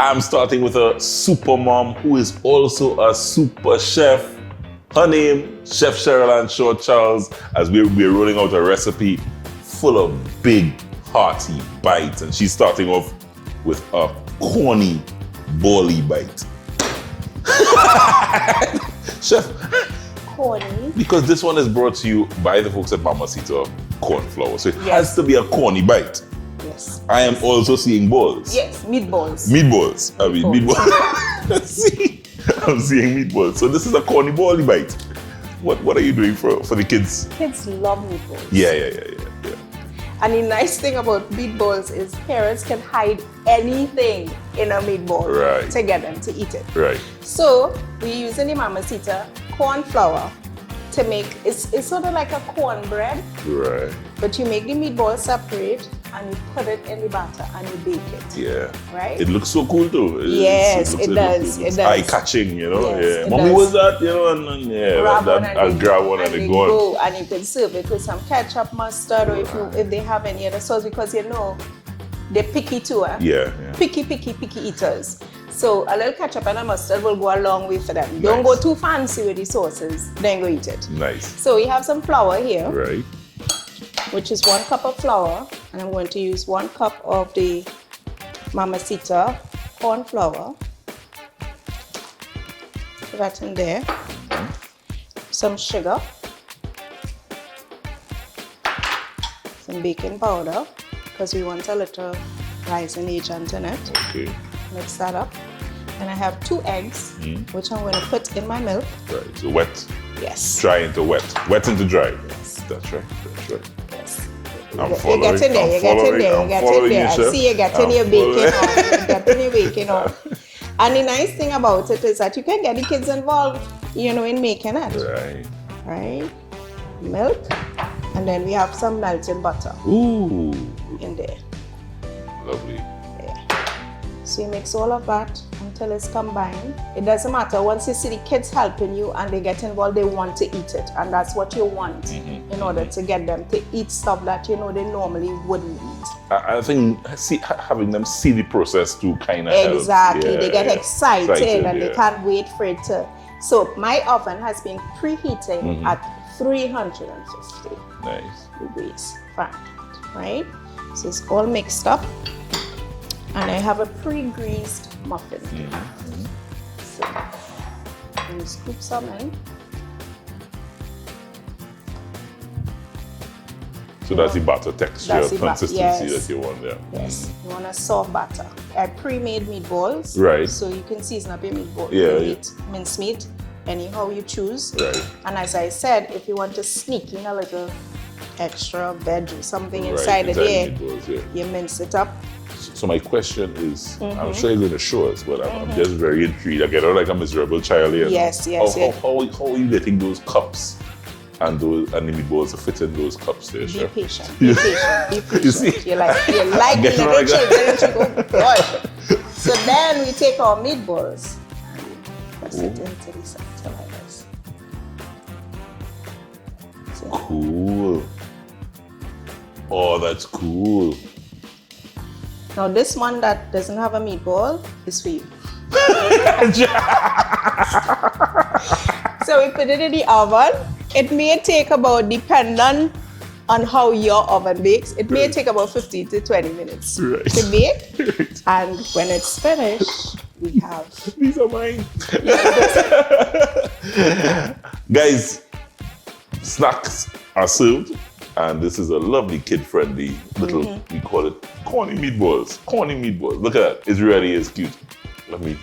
I'm starting with a super mom who is also a super chef. Her name, Chef Cheryl Ann Shortt-Charles, as we're rolling out a recipe full of big, hearty bites. And she's starting off with a corny, bally bite. Chef. Corny. Because this one is brought to you by the folks at Mamacita Cornflour. So it has to be a corny bite. Yes. I am also seeing balls. Yes, meatballs. Meatballs. I mean, meatballs. See, I'm seeing meatballs. So this is a corny bally bite. What are you doing for the kids? Kids love meatballs. Yeah. And the nice thing about meatballs is parents can hide anything in a meatball to get them to eat it. Right. So we're using the Mamacita Cornflour to make, it's sort of like a cornbread. Right. But you make the meatball separate and you put it in the batter and you bake it. Yeah. Right? It looks so cool too. Yes, it does. It does. Eye-catching, you know? Yes, yeah. Mommy, what's that? You know, and I'll grab one and they go. And you can serve it with some ketchup, mustard, or if they have any other sauce, because you know, they're picky too. Yeah. Picky eaters. So a little ketchup and a mustard will go a long way for them. Don't go too fancy with the sauces, then go eat it. Nice. So we have some flour here. Right. Which is 1 cup of flour, and I'm going to use 1 cup of the Mamacita Cornflour. Put that in there. Some sugar. Some baking powder, because we want a little rising agent in it. Okay. Mix that up. And I have 2 eggs, which I'm going to put in my milk. Right. So wet. Yes. Dry into wet. Wet into dry. Yes. That's right. Yes. I'm following. You get in there. I see you getting your bacon on. You're getting your bacon on. And the nice thing about it is that you can get the kids involved, you know, in making it. Right. Milk. And then we have some melted butter. Ooh. In there. Lovely. Yeah. So you mix all of that until it's combined. It doesn't matter. Once you see the kids helping you and they get involved, they want to eat it. And that's what you want in order to get them to eat stuff that you know they normally wouldn't eat. I think having them see the process too kind of helps. Exactly. They get excited and they can't wait for it to. So my oven has been preheating at 350 degrees Fahrenheit, right? So it's all mixed up. And I have a pre-greased muffin. So you scoop some in. So that's the batter texture, consistency that you want there. Yes, you want a soft batter. I pre-made meatballs. Right. So you can season up your meatball. Mincemeat, anyhow you choose. Right. And as I said, if you want to sneak in a little extra veg or something inside it there, you mince it up. So my question is, I'm sure you're going to show us, but I'm just very intrigued. I get out like a miserable child here. Yes. How are you getting those cups and the meatballs to fit in those cups there, Chef? Be patient. You see? You're like little children, and you go, boy. So then we take our meatballs and press it into the center like this. Cool. Oh, that's cool. Now this one that doesn't have a meatball is for you. So we put it in the oven. It may take about, depending on how your oven bakes, it may take about 15 to 20 minutes to bake. And when it's finished, we have... These are mine. Guys, snacks are served. And this is a lovely kid-friendly little, we call it Corny Meatballs. Corny Meatballs. Look at that. It's really is cute. Let me,